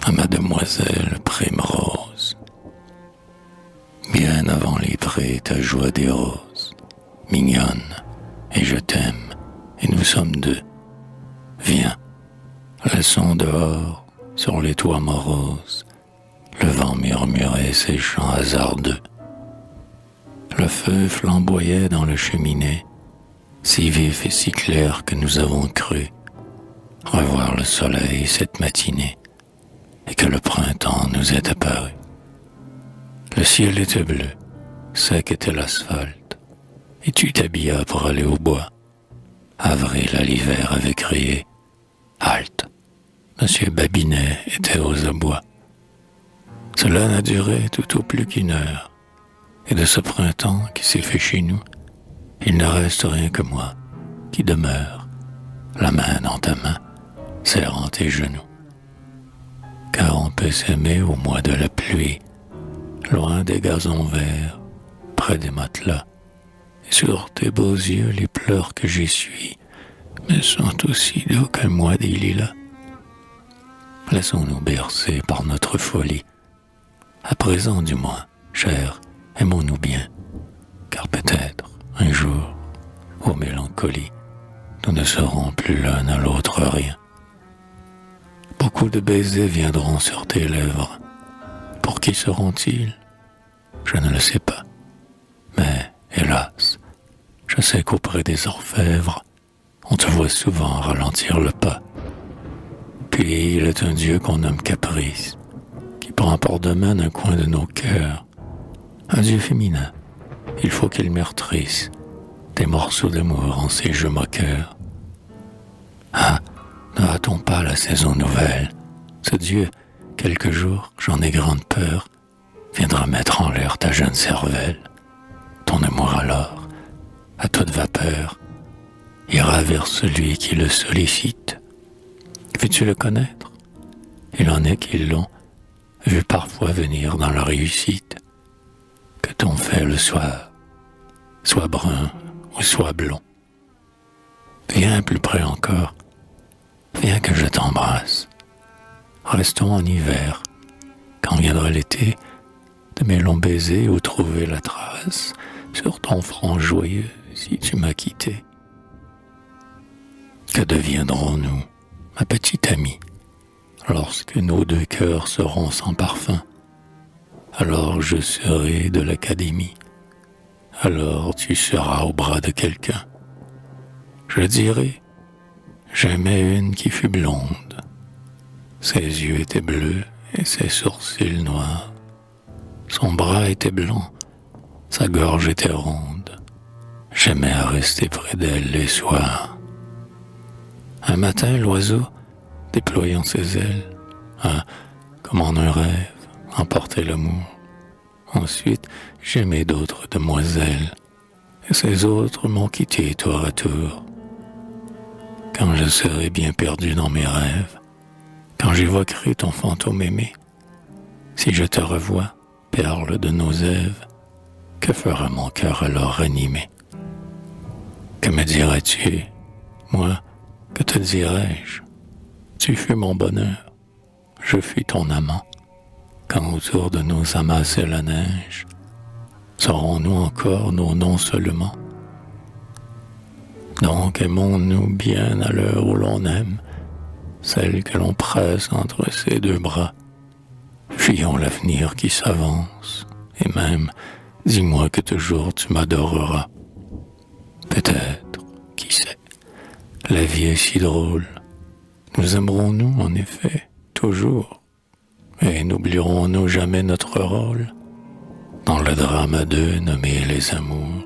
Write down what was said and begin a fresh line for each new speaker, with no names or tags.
à mademoiselle Primrose. Bien avant les prés ta joie des roses, mignonne, et je t'aime, et nous sommes deux. Viens, laissons dehors, sur les toits moroses, le vent murmurait ses chants hasardeux. Le feu flamboyait dans la cheminée, si vif et si clair que nous avons cru revoir le soleil cette matinée, et que le printemps nous est apparu. Le ciel était bleu, sec était l'asphalte, et tu t'habillas pour aller au bois. Avril à l'hiver avait crié « Halte !» Monsieur Babinet était aux abois. Cela n'a duré tout au plus qu'une heure, et de ce printemps qui s'est fait chez nous, il ne reste rien que moi, qui demeure, la main dans ta main, serrant tes genoux. Car on peut s'aimer au mois de la pluie, loin des gazons verts, près des matelas, et sur tes beaux yeux les pleurs que j'essuie me sont aussi doux qu'un mois des lilas. Laissons-nous bercer par notre folie. À présent du moins, cher, aimons-nous bien, car peut-être, un jour, ô mélancolie, nous ne serons plus l'un à l'autre rien. Beaucoup de baisers viendront sur tes lèvres. Pour qui seront-ils? Je ne le sais pas. Mais, hélas, je sais qu'auprès des orfèvres, on te voit souvent ralentir le pas. Puis il est un Dieu qu'on nomme Caprice, qui prend par demain un coin de nos cœurs. Un Dieu féminin, il faut qu'il meurtrisse des morceaux d'amour en ces jeux moqueurs. Ah, ne hâtons pas la saison nouvelle. Ce Dieu, quelque jour, j'en ai grande peur, viendra mettre en l'air ta jeune cervelle. Ton amour alors, à toute vapeur, ira vers celui qui le sollicite. Veux-tu le connaître? Il en est qui l'ont vu parfois venir dans la réussite. Que ton fait soit brun ou soit blond. Viens plus près encore, viens que je t'embrasse. Restons en hiver, quand viendra l'été, de mes longs baisers où trouver la trace sur ton front joyeux si tu m'as quitté. Que deviendrons-nous, ma petite amie, lorsque nos deux cœurs seront sans parfum? Alors je serai de l'académie, alors tu seras au bras de quelqu'un. Je dirai, j'aimais une qui fut blonde, ses yeux étaient bleus et ses sourcils noirs, son bras était blanc, sa gorge était ronde, j'aimais à rester près d'elle les soirs. Un matin, l'oiseau, déployant ses ailes, comme en un rêve, emportait l'amour. Ensuite, j'aimais d'autres demoiselles, et ces autres m'ont quitté tour à tour. Quand je serai bien perdu dans mes rêves, quand j'évoquerai ton fantôme aimé, si je te revois, perle de nos Èves, que fera mon cœur alors ranimé? Que me diras-tu, moi, que te dirais-je? Tu fus mon bonheur, je fus ton amant. Quand autour de nous amassait la neige, saurons-nous encore nos noms seulement? Donc aimons-nous bien à l'heure où l'on aime, celle que l'on presse entre ses deux bras. Fuyons l'avenir qui s'avance, et même, dis-moi que toujours tu m'adoreras. Peut-être, qui sait, la vie est si drôle. Nous aimerons-nous, en effet, toujours, et n'oublierons-nous jamais notre rôle dans le drame à deux nommé les amours?